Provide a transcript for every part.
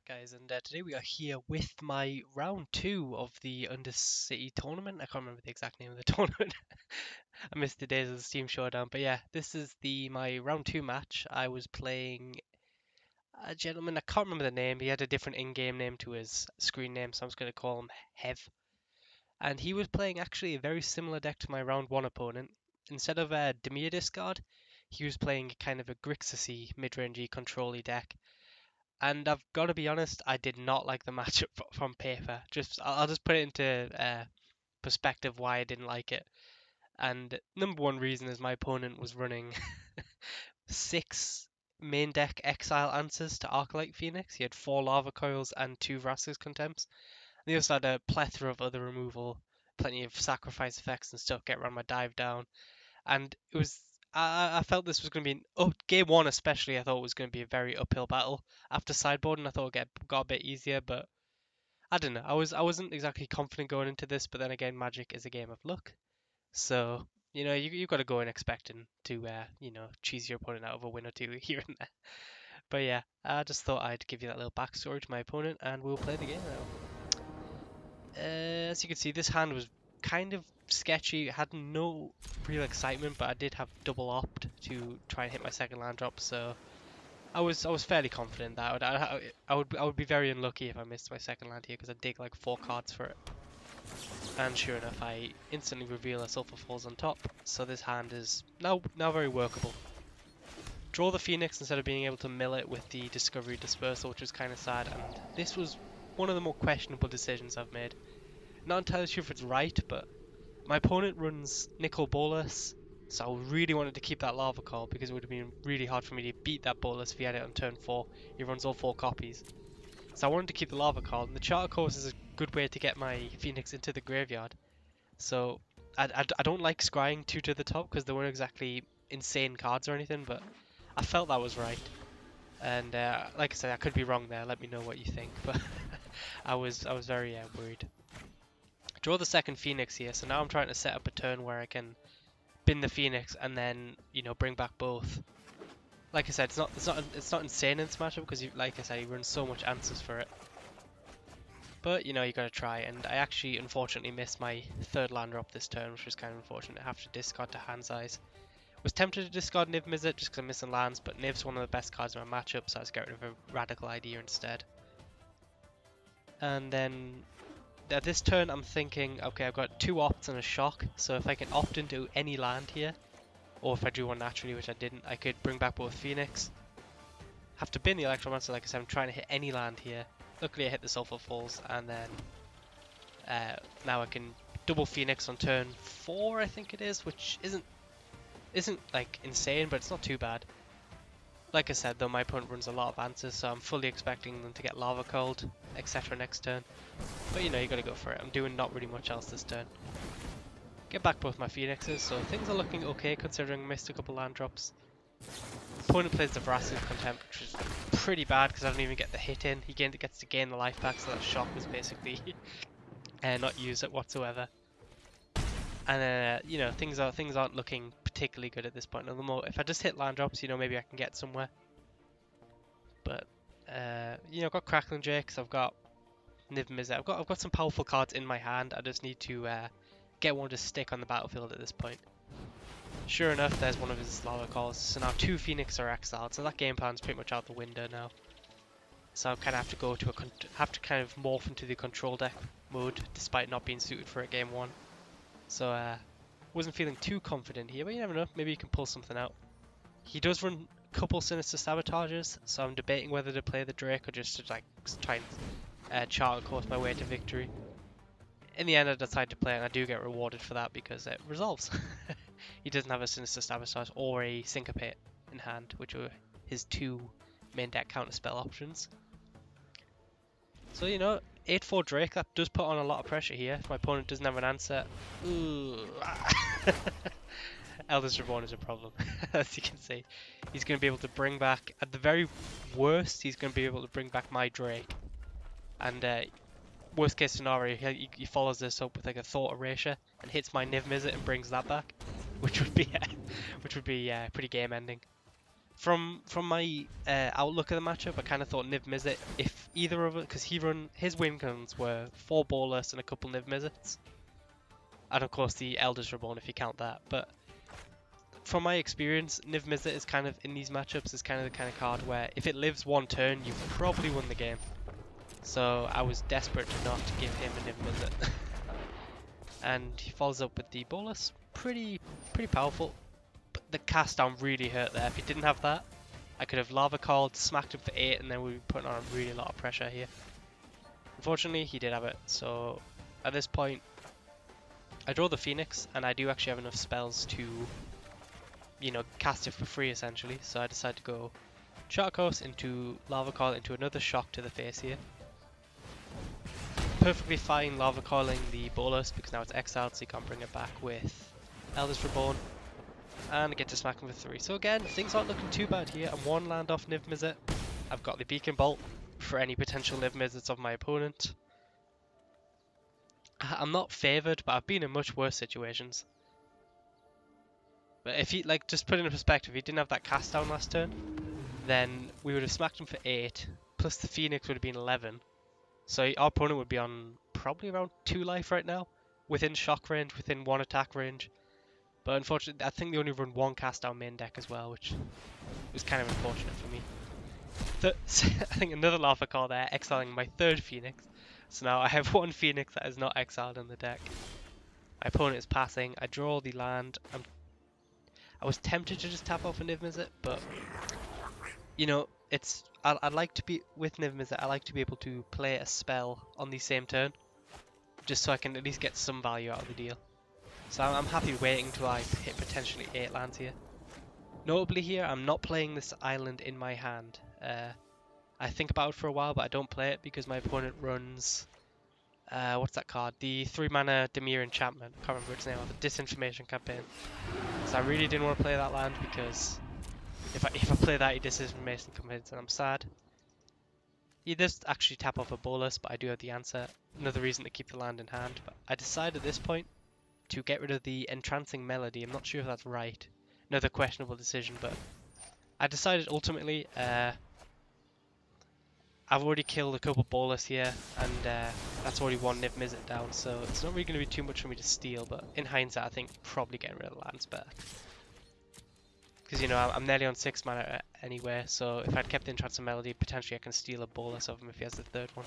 Guys, and today we are here with my round 2 of the Undercity tournament. I can't remember the exact name of the tournament. I missed the days of the Steam Showdown, but yeah, this is my round 2 match. I was playing a gentleman, I can't remember the name. He had a different in-game name to his screen name, so I'm just going to call him Hev. And he was playing actually a very similar deck to my round 1 opponent. Instead of a Demir discard, he was playing kind of a Grixis mid-rangey control-y deck. And I've got to be honest, I did not like the matchup from paper. I'll just put it into perspective why I didn't like it. And number one reason is my opponent was running 6 main deck exile answers to Arclight Phoenix. He had 4 Lava Coils and 2 Vraska's Contempts. And he also had a plethora of other removal, plenty of sacrifice effects and stuff, get around my dive down. And it was I felt this was going to be game 1 especially. I thought it was going to be a very uphill battle. After sideboarding, I thought it got a bit easier, but I don't know. I wasn't exactly confident going into this, but then again, Magic is a game of luck, so you got to go in expecting to cheese your opponent out of a win or two here and there. But yeah, I just thought I'd give you that little backstory to my opponent, and we'll play the game now. As you can see, this hand was kind of sketchy. It had no real excitement, but I did have double opt to try and hit my second land drop, so I was fairly confident that I would be very unlucky if I missed my second land here, because I dig like 4 cards for it. And sure enough, I instantly reveal a Sulphur Falls on top, so this hand is now very workable. Draw the Phoenix instead of being able to mill it with the Discovery Dispersal, which was kind of sad, and this was one of the more questionable decisions I've made. Not entirely sure if it's right, but my opponent runs Nicol Bolas, so I really wanted to keep that Lava Call because it would have been really hard for me to beat that Bolas if he had it on turn 4. He runs all 4 copies. So I wanted to keep the Lava Call, and the Charter Course is a good way to get my Phoenix into the graveyard. So I don't like scrying 2 to the top because they weren't exactly insane cards or anything, but I felt that was right. And like I said, I could be wrong there. Let me know what you think, but I was very worried. Draw the second Phoenix here, so now I'm trying to set up a turn where I can bin the Phoenix and then bring back both. Like I said, it's not insane in this matchup because like I said, he runs so much answers for it. But you gotta try, and I actually unfortunately missed my third land drop this turn, which was kind of unfortunate. I have to discard to hand size. Was tempted to discard Niv Mizzet just because I'm missing lands, but Niv's one of the best cards in my matchup, so I was getting rid of a radical idea instead. And then at this turn I'm thinking, okay, I've got 2 opts and a shock, so if I can opt into any land here, or if I drew one naturally, which I didn't, I could bring back both Phoenix. Have to bin the Electromancer, like I said, I'm trying to hit any land here. Luckily I hit the Sulphur Falls, and then now I can double Phoenix on turn 4, I think it is, which isn't like insane, but it's not too bad. Like I said though, my opponent runs a lot of answers, so I'm fully expecting them to get Lava Cold, etc. next turn. But you gotta go for it. I'm doing not really much else this turn. Get back both my Phoenixes, so things are looking okay considering I missed a couple land drops. Opponent plays the Vraska's Contempt, which is pretty bad because I don't even get the hit in. He gets to gain the life back, so that shock was basically not use it whatsoever. And things aren't looking particularly good at this point. If I just hit land drops, maybe I can get somewhere. But I've got Crackling Drakes, I've got Niv Mizzet, I've got some powerful cards in my hand. I just need to get one to stick on the battlefield at this point. Sure enough, there's one of his Lava Calls. So now 2 Phoenix are exiled, so that game plan's pretty much out the window now. So I kind of have to kind of morph into the control deck mode, despite not being suited for a game 1. So wasn't feeling too confident here, but you never know, maybe you can pull something out. He does run a couple Sinister Sabotages, so I'm debating whether to play the Drake or just to like try and Charter Course my way to victory. In the end I decide to play it, and I do get rewarded for that because it resolves. He doesn't have a Sinister Sabotage or a Syncopate in hand, which are his 2 main deck counterspell options. So 8-4 Drake, that does put on a lot of pressure here. If my opponent doesn't have an answer, Eldest Reborn is a problem, as you can see. He's going to be able to bring back, at the very worst, he's going to be able to bring back my Drake. And worst case scenario, he follows this up with like a Thought Erasure and hits my Niv Mizzet and brings that back, which would be pretty game ending. From my outlook of the matchup, I kind of thought Niv Mizzet, if either of it, because his win guns were 4 Bolus and a couple Niv Mizzets, and of course the Elders Reborn if you count that. But from my experience, Niv Mizzet is kind of in these matchups is kind of the kind of card where if it lives one turn, you've probably won the game. So I was desperate to not give him a Niv Mizzet. And he follows up with the Bolus, pretty powerful. But the cast down really hurt there. If he didn't have that, I could have Lava Called, smacked him for 8, and then we'd be putting on really a lot of pressure here. Unfortunately, he did have it, so at this point, I draw the Phoenix, and I do actually have enough spells to, you know, cast it for free essentially. So I decide to go Shark Course into Lava Coil into another shock to the face here. Perfectly fine Lava Coiling the Bolus because now it's exiled, so you can't bring it back with Elders Reborn. And I get to smack him for 3. So again, things aren't looking too bad here. I'm 1 land off Niv Mizzet. I've got the Beacon Bolt for any potential Niv Mizzets of my opponent. I'm not favoured, but I've been in much worse situations. But if he, like, just put it in perspective, if he didn't have that cast down last turn, then we would have smacked him for 8, plus the Phoenix would have been 11. So our opponent would be on probably around 2 life right now, within shock range, within 1 attack range. But unfortunately, I think they only run 1 cast down main deck as well, which was kind of unfortunate for me. I think another Lava Call there, exiling my 3rd Phoenix. So now I have 1 Phoenix that is not exiled in the deck. My opponent is passing, I draw the land. I was tempted to just tap off a Niv Mizzet, but you know, I'd like to be with Niv Mizzet. I like to be able to play a spell on the same turn, just so I can at least get some value out of the deal. So I'm happy waiting until I hit potentially 8 lands here. Notably here, I'm not playing this island in my hand. I think about it for a while, but I don't play it because my opponent runs what's that card? The 3 mana Dimir enchantment. I can't remember its name. The Disinformation campaign. So I really didn't want to play that land because if I play that, he Disinformation campaigns, and I'm sad. He does actually tap off a Bolus, but I do have the answer. Another reason to keep the land in hand. But I decided at this point to get rid of the Entrancing Melody. I'm not sure if that's right. Another questionable decision, but I decided ultimately. I've already killed a couple Bolus here, and that's already 1 Niv Mizzet down, so it's not really going to be too much for me to steal, but in hindsight I think probably getting rid of the land's better. Because, you know, I'm nearly on 6 mana anyway, so if I'd kept the Entrancing Melody, potentially I can steal a Bolus of him if he has the 3rd one.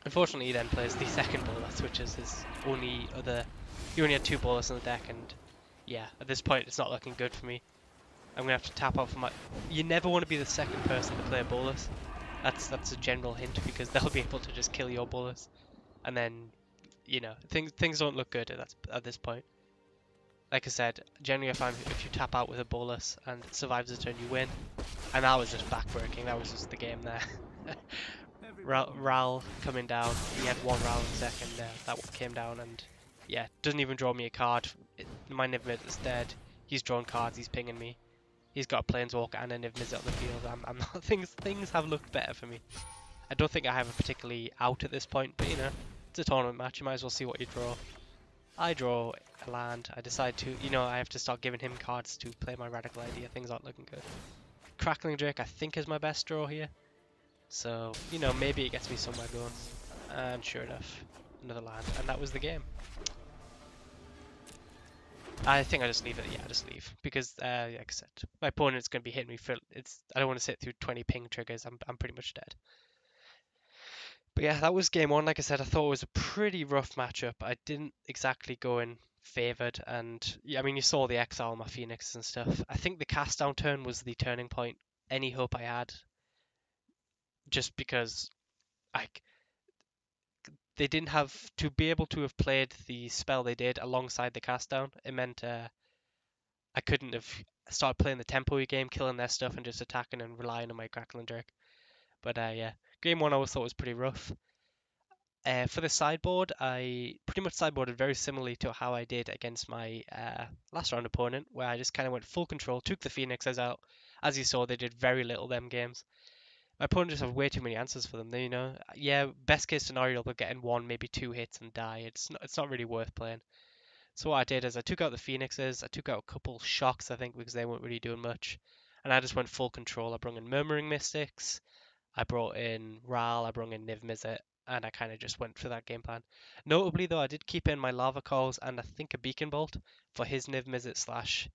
Unfortunately, he then plays the 2nd Bolus, which is his only other... He only had 2 Bolus in the deck, and yeah, at this point it's not looking good for me. I'm gonna have to tap out for my. You never want to be the 2nd person to play a Bolus. That's a general hint because they'll be able to just kill your Bolus, and then, you know, things don't look good at this point. Like I said, generally I find if you tap out with a Bolus and it survives the turn, you win. And that was just backbreaking. That was just the game there. Ral coming down. He had 1 Ral in the second. That one came down, and yeah, doesn't even draw me a card. My Niv Mizzet is dead. He's drawn cards. He's pinging me. He's got a Planeswalker and a Niv Mizzet on the field. I'm not. Things have looked better for me. I don't think I have a particularly out at this point, but you know, it's a tournament match. You might as well see what you draw. I draw a land. I decide to, you know, I have to start giving him cards to play my Radical Idea. Things aren't looking good. Crackling Drake, I think, is my best draw here. So, you know, maybe it gets me somewhere going. And sure enough, another land, and that was the game. I think I just leave it. Yeah, I just leave because, like I said, my opponent's going to be hitting me for I don't want to sit through 20 ping triggers. I'm pretty much dead. But yeah, that was game 1. Like I said, I thought it was a pretty rough matchup. I didn't exactly go in favoured, and yeah, I mean, you saw the exile on my Phoenix and stuff. I think the cast down turn was the turning point. Any hope I had, just because they didn't have to be able to have played the spell they did alongside the cast down. It meant I couldn't have started playing the tempo game, killing their stuff and just attacking and relying on my Crackling Drake. But yeah, game 1 I always thought was pretty rough. For the sideboard, I pretty much sideboarded very similarly to how I did against my last round opponent, where I just kind of went full control, took the Phoenixes out. As you saw, they did very little them games. My opponent just have way too many answers for them. They, you know, yeah, best case scenario they'll get in 1, maybe 2 hits and die. It's not really worth playing. So what I did is I took out the Phoenixes, I took out a couple shocks, I think, because they weren't really doing much. And I just went full control. I brought in Murmuring Mystics, I brought in Ral, I brought in Niv Mizzet, and I kind of just went for that game plan. Notably though, I did keep in my Lava Calls and I think a Beacon Bolt for his Niv Mizzet slash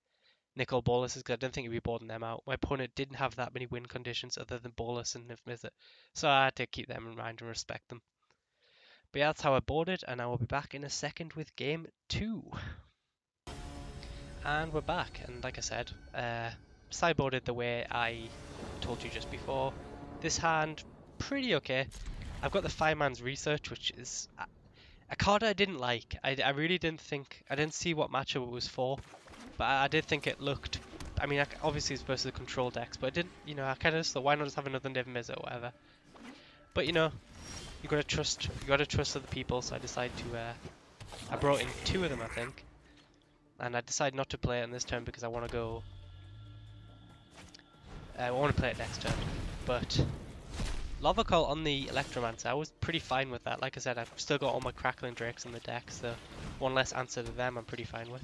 Nicol Bolas, because I didn't think he'd be boarding them out. My opponent didn't have that many win conditions other than Bolas and Niv Mizzet, so I had to keep them in mind and respect them. But yeah, that's how I boarded, and I will be back in a second with game 2. And we're back, and like I said, sideboarded the way I told you just before. This hand, pretty okay. I've got the Fireman's Research, which is a card I didn't like. I really didn't think, I didn't see what matchup it was for, but I did think it looked, I mean, obviously it's versus the control decks, but I didn't, you know, I kind of just thought, why not just have another Niv Mizzet or whatever. But you know, you gotta trust other people, so I decided to, I brought in 2 of them, I think. And I decided not to play it in this turn because I want to go. I want to play it next turn. But Lava Call on the Electromancer, I was pretty fine with that. Like I said, I've still got all my Crackling Drakes in the deck, so one less answer to them I'm pretty fine with.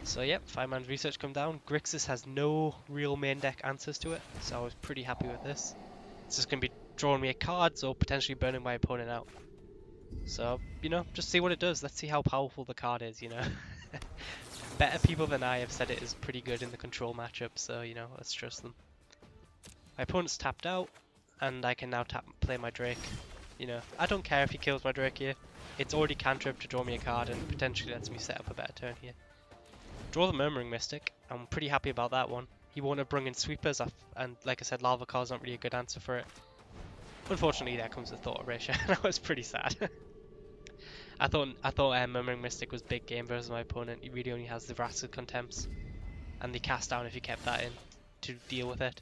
So yep, Fireman's Research come down. Grixis has no real main deck answers to it, so I was pretty happy with this. It's just going to be drawing me a card, or potentially burning my opponent out. So, you know, just see what it does. Let's see how powerful the card is, you know. Better people than I have said it is pretty good in the control matchup, so, you know, let's trust them. My opponent's tapped out, and I can now play my Drake. You know, I don't care if he kills my Drake here. It's already cantrip to draw me a card and potentially lets me set up a better turn here. Draw the Murmuring Mystic. I'm pretty happy about that one. He won't have brung in sweepers, and like I said, Lava Call's not really a good answer for it. Unfortunately, there comes the Thought Erasure, and I was pretty sad. I thought Murmuring Mystic was big game versus my opponent. He really only has the Wrath's Contempts and the cast down if you kept that in to deal with it.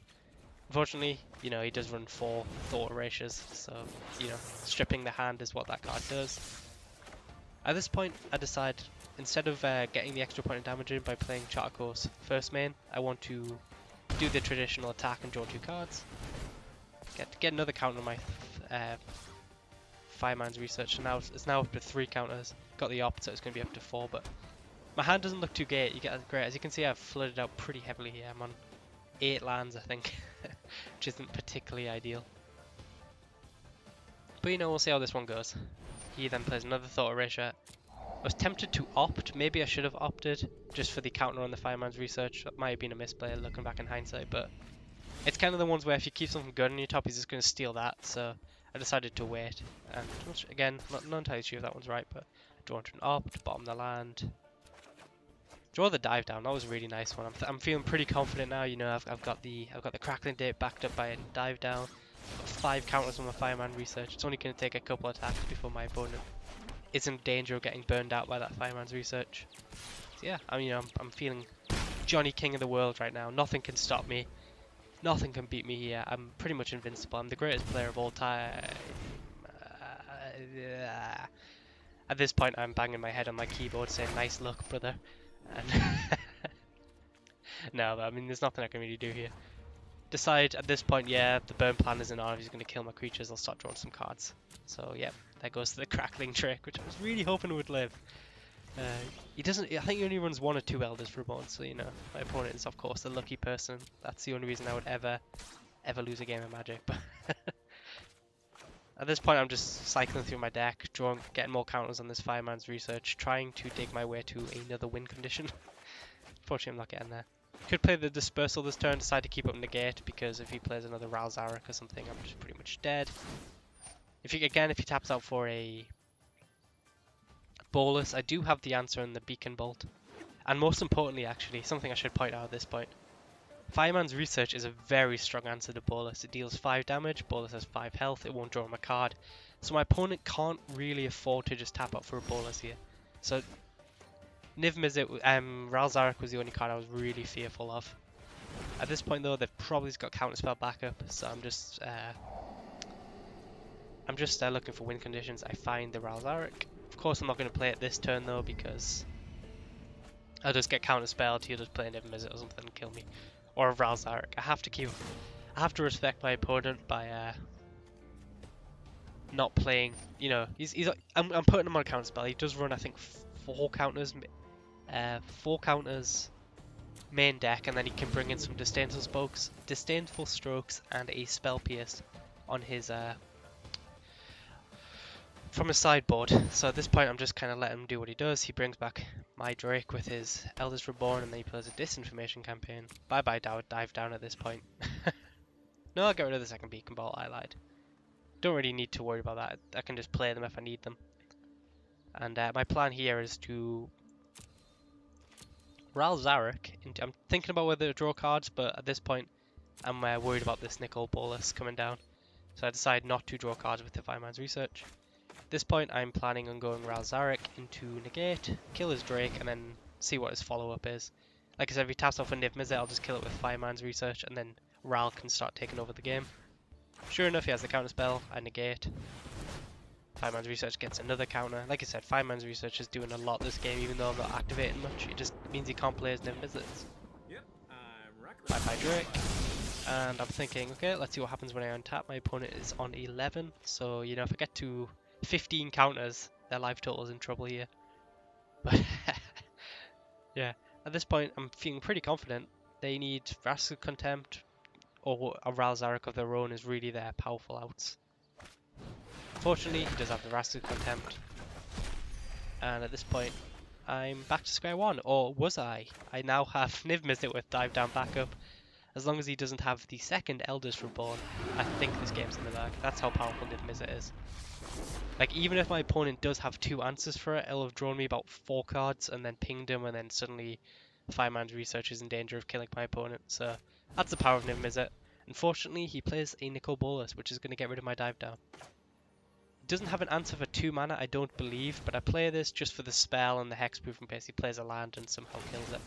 Unfortunately, you know, he does run 4 Thought Erasures, so, you know, stripping the hand is what that card does. At this point, I decide, instead of getting the extra point of damage in by playing Charcoal's first main, I want to do the traditional attack and draw 2 cards. Get another counter on my Fireman's Research, and now it's now up to 3 counters. Got the opt, so it's going to be up to 4, but my hand doesn't look too great. As you can see, I've flooded out pretty heavily here. I'm on 8 lands, I think, which isn't particularly ideal. But you know, we'll see how this one goes. He then plays another Thought Erasure. I was tempted to opt. Maybe I should have opted just for the counter on the Fireman's Research. That might have been a misplay looking back in hindsight, but it's kind of the ones where if you keep something good on your top, he's just going to steal that, so I decided to wait. And again, not entirely sure if that one's right, but draw into an opt, bottom the land. Draw the dive down. That was a really nice one. I'm feeling pretty confident now. You know, I've got the Crackling Date backed up by a dive down. I've got 5 counters on my Fireman Research. It's only going to take a couple of attacks before my opponent is in danger of getting burned out by that Fireman's Research. So yeah, I mean, I'm feeling Johnny King of the world right now. Nothing can stop me. Nothing can beat me here. I'm pretty much invincible. I'm the greatest player of all time. At this point, I'm banging my head on my keyboard saying, "Nice luck, brother." And no, but I mean, there's nothing I can really do here. Decide at this point, yeah, the burn plan isn't on. If he's going to kill my creatures, I'll start drawing some cards. So yeah, that goes to the Crackling Drake, which I was really hoping would live. He doesn't. I think he only runs 1 or 2 Elders for a board, so you know, my opponent is of course the lucky person. That's the only reason I would ever lose a game of Magic. But at this point, I'm just cycling through my deck, getting more counters on this Fireman's Research, trying to dig my way to another win condition. Unfortunately, I'm not getting there. Could play the Dispersal this turn, decide to keep up Negate, because if he plays another Ral Zarek or something, I'm just pretty much dead. If he taps out for a Bolus, I do have the answer in the Beacon Bolt. And most importantly, actually, something I should point out at this point. Fireman's Research is a very strong answer to Bolus. It deals 5 damage, Bolus has 5 health, it won't draw him a card. So my opponent can't really afford to just tap out for a Bolus here. So Niv Mizzet, Ral Zarek was the only card I was really fearful of. At this point though, they've probably got counterspell backup, so I'm just looking for win conditions. I find the Ral Zarek. Of course I'm not going to play it this turn though, because I'll just get counterspelled, he'll just play Niv Mizzet or something and kill me. Or a Ral Zarek. I have to respect my opponent by not playing, you know, I'm putting him on a counterspell. He does run I think 4 counters main deck, and then he can bring in some disdainful strokes and a spell pierce. on his from his sideboard. So at this point, I'm just kind of letting him do what he does. He brings back my Drake with his Elders Reborn, and then he plays a Disinformation campaign. Bye bye dive down at this point. No, I'll get rid of the second Beacon Bolt. I lied. Don't really need to worry about that. I can just play them if I need them. And my plan here is to Ral Zarek. I'm thinking about whether to draw cards, but at this point, I'm worried about this Nicol Bolas coming down. So I decide not to draw cards with the Fireman's Research. At this point, I'm planning on going Ral Zarek into Negate, kill his Drake, and then see what his follow-up is. Like I said, if he taps off a Niv Mizzet, I'll just kill it with Fireman's Research, and then Ral can start taking over the game. Sure enough, he has the counter spell. I negate. Fireman's Research gets another counter. Like I said, Fireman's Research is doing a lot this game, even though I'm not activating much. It just means he can't play his Niv Mizzets. Bye-bye Drake. And I'm thinking, okay, let's see what happens when I untap. My opponent is on 11, so, you know, if I get to 15 counters, their life total is in trouble here. But, yeah, at this point, I'm feeling pretty confident. They need Vraska Contempt, or a Ral Zarek of their own is really their powerful outs. Fortunately, he does have the Vraska Contempt. And at this point, I'm back to square one. Or was I? I now have Niv Mizzet with Dive Down backup. As long as he doesn't have the second Elders Reborn, I think this game's in the bag. That's how powerful Niv Mizzet is. Like, even if my opponent does have 2 answers for it, it'll have drawn me about 4 cards and then pinged him, and then suddenly Fireman's Research is in danger of killing my opponent. So that's the power of Niv Mizzet. Unfortunately, he plays a Nicol Bolas, which is going to get rid of my Dive Down. He doesn't have an answer for 2 mana, I don't believe, but I play this just for the spell and the hexproof in case he plays a land and somehow kills it.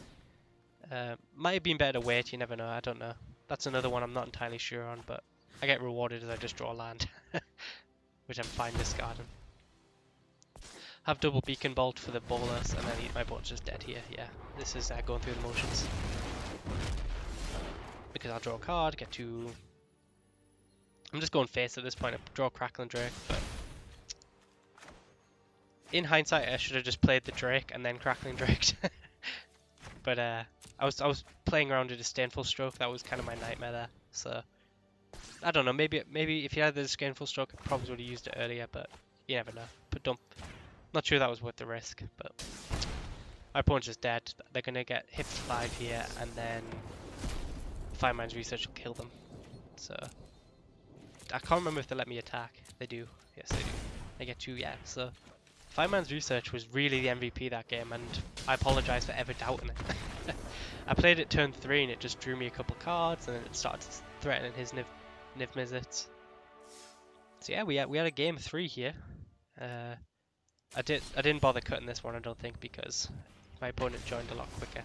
Might have been better to wait, you never know, I don't know. That's another one I'm not entirely sure on, but I get rewarded as I just draw land. Which I'm fine discarding. Have double Beacon Bolt for the Bolas, and then my board's just dead here. Yeah, this is going through the motions. Because I'll draw a card, get to... I'm just going face at this point. I draw Crackling Drake, but... In hindsight, I should have just played the Drake and then Crackling Drake. But I was playing around with a Disdainful Stroke. That was kind of my nightmare there. So... I don't know, maybe if you had the Disdainful Stroke, I probably would have used it earlier, but you never know. But not sure that was worth the risk, but my opponent's just dead. They're going to get hit 5 here, and then Fireman's Research will kill them. So, I can't remember if they let me attack. They do. Yes, they do. They get 2, yeah. So, Fireman's Research was really the MVP that game, and I apologise for ever doubting it. I played it turn 3, and it just drew me a couple cards, and then it started threatening his Niv Mizzet. So yeah, we had a game 3 here. I didn't bother cutting this one, I don't think, because my opponent joined a lot quicker.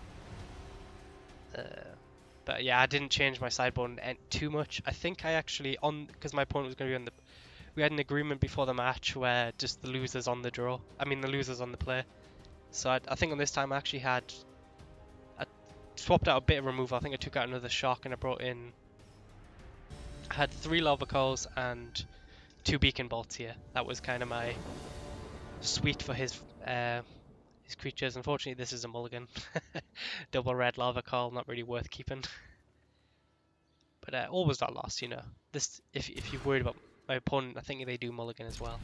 But yeah, I didn't change my sideboard too much. I think I actually because my opponent was going to be on the. We had an agreement before the match where just the losers on the draw. I mean the losers on the play. So I think on this time I actually I swapped out a bit of removal. I think I took out another shock and I brought in. I had 3 Lava Coals and 2 Beacon Bolts here. That was kind of my sweet for his creatures. Unfortunately, this is a mulligan. Double red Lava Coal, not really worth keeping. But all was not lost, you know. This, if you're worried about my opponent, I think they do mulligan as well.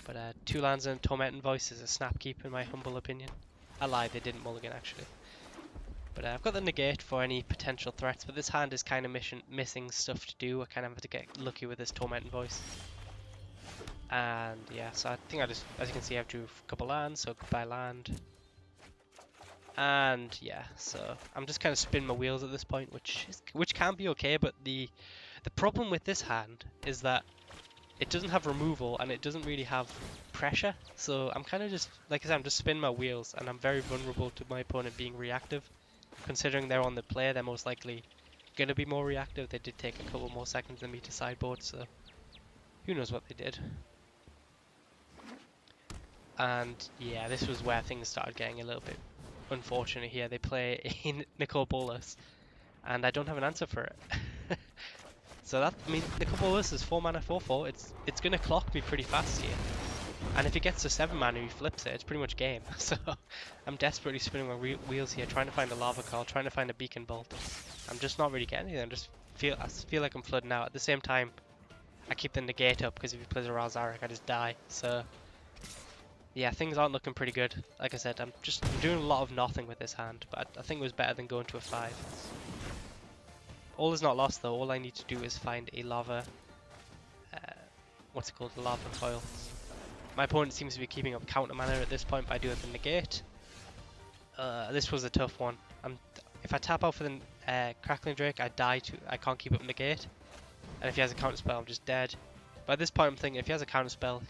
But 2 lands and Tormenting Voice is a snap keep in my humble opinion. I lied, they didn't mulligan actually. But I've got the negate for any potential threats, but this hand is kind of missing stuff to do. I kind of have to get lucky with this Tormenting Voice. And yeah, so I think as you can see, I drew a couple lands, so goodbye land. And yeah, so I'm just kind of spinning my wheels at this point, which can be okay, but the problem with this hand is that it doesn't have removal and it doesn't really have pressure. So I'm kind of just, like I said, I'm just spinning my wheels, and I'm very vulnerable to my opponent being reactive. Considering they're on the play, they're most likely going to be more reactive. They did take a couple more seconds than me to sideboard, so who knows what they did. And yeah, this was where things started getting a little bit unfortunate here. They play in Nicol Bolas, and I don't have an answer for it. So that, I mean, Nicol Bolas is 4 mana 4/4. It's going to clock me pretty fast here. And if he gets to 7 mana, he flips it. It's pretty much game. So I'm desperately spinning my wheels here, trying to find a Lava Call, trying to find a Beacon Bolt. I'm just not really getting anything. I feel like I'm flooding out. At the same time, I keep the negate up because if he plays a Ralzarek, I just die. So yeah, things aren't looking pretty good. Like I said, I'm doing a lot of nothing with this hand, but I think it was better than going to a 5. All is not lost though. All I need to do is find a lava, what's it called, the lava coil. My opponent seems to be keeping up counter mana at this point by doing the negate. This was a tough one. If I tap out for the Crackling Drake, I die to. I can't keep up negate, and if he has a counter spell, I'm just dead. But at this point, I'm thinking if he has a counter spell,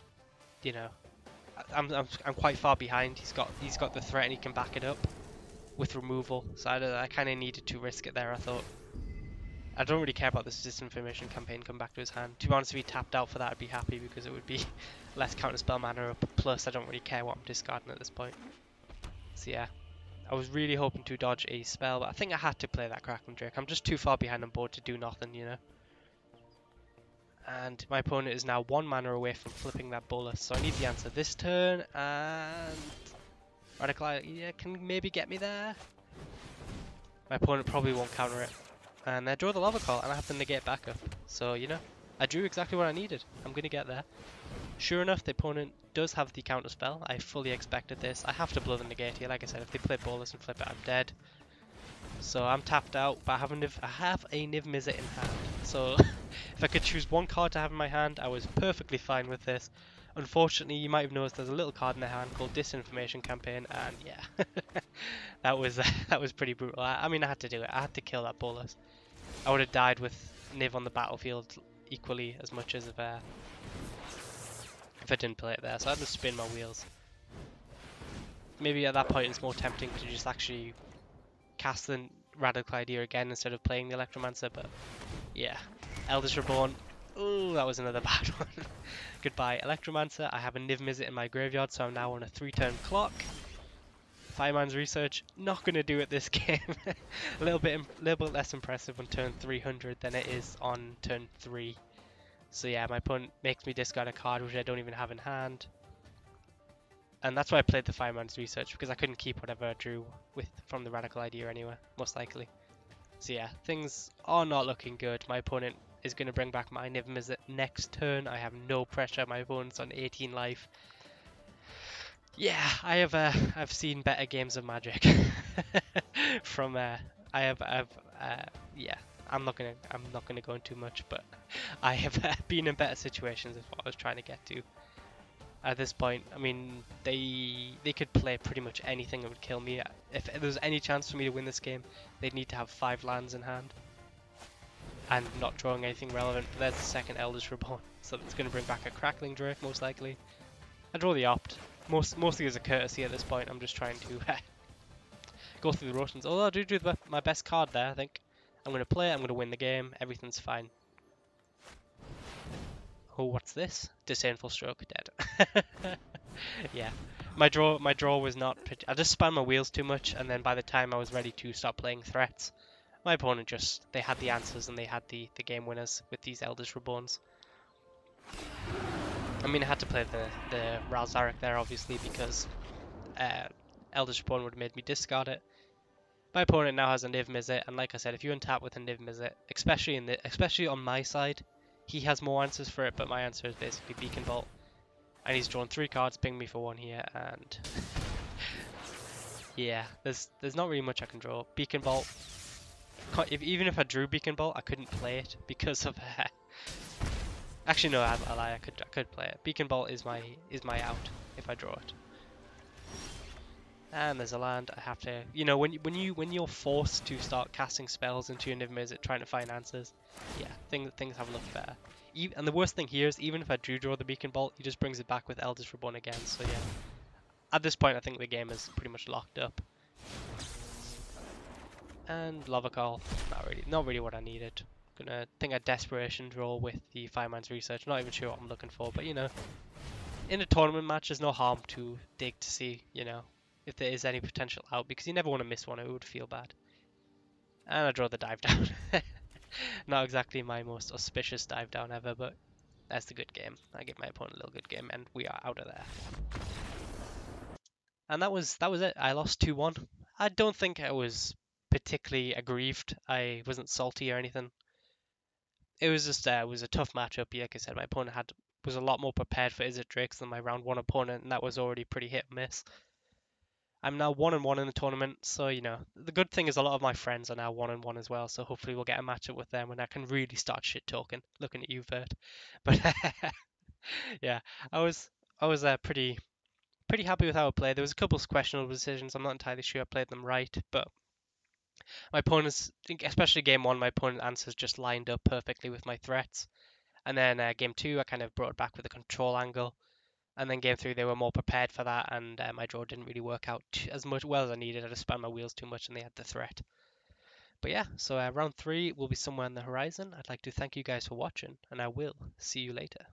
you know, I'm quite far behind. He's got the threat and he can back it up with removal. So I kind of needed to risk it there. I thought. I don't really care about this disinformation campaign come back to his hand. To be honest, if he tapped out for that, I'd be happy because it would be less counter spell mana up. Plus, I don't really care what I'm discarding at this point. So yeah. I was really hoping to dodge a spell, but I think I had to play that Crackling Drake. I'm just too far behind on board to do nothing, you know. And my opponent is now 1 mana away from flipping that Bolus, so I need the answer this turn, and Radical Idea can maybe get me there. My opponent probably won't counter it. And I draw the Lava Call, and I have to negate backup. So, you know, I drew exactly what I needed. I'm going to get there. Sure enough, the opponent does have the counter spell. I fully expected this. I have to blow the negate here. Like I said, if they play Bolus and flip it, I'm dead. So I'm tapped out, but I have a Niv Mizzet in hand. So if I could choose one card to have in my hand, I was perfectly fine with this. Unfortunately, you might have noticed there's a little card in the hand called Disinformation Campaign, and yeah, that was pretty brutal. I mean, I had to do it. I had to kill that Bolus. I would have died with Niv on the battlefield equally as much as if I didn't play it there. So I had to spin my wheels. Maybe at that point it's more tempting to just actually cast the Radical Idea again instead of playing the Electromancer, but yeah. Eldest Reborn. Ooh, that was another bad one. Goodbye, Electromancer. I have a Niv Mizzet in my graveyard, so I'm now on a 3-turn clock. Fireman's Research, not going to do it this game. a little bit less impressive on turn 300 than it is on turn 3. So yeah, my opponent makes me discard a card which I don't even have in hand. And that's why I played the Fireman's Research, because I couldn't keep whatever I drew from the Radical Idea anyway, most likely. So yeah, things are not looking good. My opponent is going to bring back my Niv Mizzet next turn. I have no pressure. My opponent's on 18 life. Yeah, I've seen better games of Magic from yeah. I'm not gonna go into much, but I have been in better situations. Is what I was trying to get to. At this point, I mean, they could play pretty much anything that would kill me. If there was any chance for me to win this game, they'd need to have 5 lands in hand and not drawing anything relevant. But there's the second Eldest Reborn, so that's going to bring back a Crackling Drake most likely. I draw the Opt, mostly as a courtesy at this point. I'm just trying to go through the rotations. Although I do my best card there, I think. I'm going to play it, I'm going to win the game, everything's fine. Oh, what's this? Disdainful Stroke, dead. Yeah, my draw was not. I just spun my wheels too much, and then by the time I was ready to start playing threats, my opponent they had the answers and they had the game winners with these Eldest Reborns. I mean, I had to play the Ralzarek there obviously because Eldest Reborn would have made me discard it. My opponent now has a Niv Mizzet, and like I said, if you untap with a Niv Mizzet, especially on my side, he has more answers for it, but my answer is basically Beacon Bolt. And he's drawn 3 cards, ping me for 1 here, and yeah, there's not really much I can draw. Beacon Bolt, even if I drew Beacon Bolt, I couldn't play it because of actually no, I lie, I could play it. Beacon Bolt is my out if I draw it. And there's a land. I have to, you know, when you're forced to start casting spells into your Niv Mizzet trying to find answers, yeah, things have looked better. And the worst thing here is even if I do draw the Beacon Bolt, he just brings it back with Eldest Reborn again. So yeah, at this point I think the game is pretty much locked up. And Lava Call, not really what I needed. Gonna think a Desperation draw with the Fireman's Research. Not even sure what I'm looking for, but you know, in a tournament match, there's no harm to dig to see, you know, if there is any potential out, because you never want to miss one, it would feel bad. And I draw the dive down. Not exactly my most auspicious dive down ever, but that's the good game. I give my opponent a little good game, and we are out of there. And that was it. I lost 2-1. I don't think I was particularly aggrieved. I wasn't salty or anything. it was just it was a tough matchup. Like I said, my opponent was a lot more prepared for Izzet Drakes than my round one opponent, and that was already pretty hit and miss. I'm now 1-1 in the tournament, so the good thing is a lot of my friends are now 1-1 as well. So hopefully we'll get a matchup with them, and I can really start shit talking. Looking at you, Vert. But yeah, I was pretty happy with how I played. There was a couple of questionable decisions. I'm not entirely sure I played them right, but my opponents, especially game one, my opponent answers just lined up perfectly with my threats. And then game two, I kind of brought it back with a control angle. And then game three, they were more prepared for that, and my draw didn't really work out as well as I needed. I just spun my wheels too much, and they had the threat. But yeah, so round three will be somewhere on the horizon. I'd like to thank you guys for watching, and I will see you later.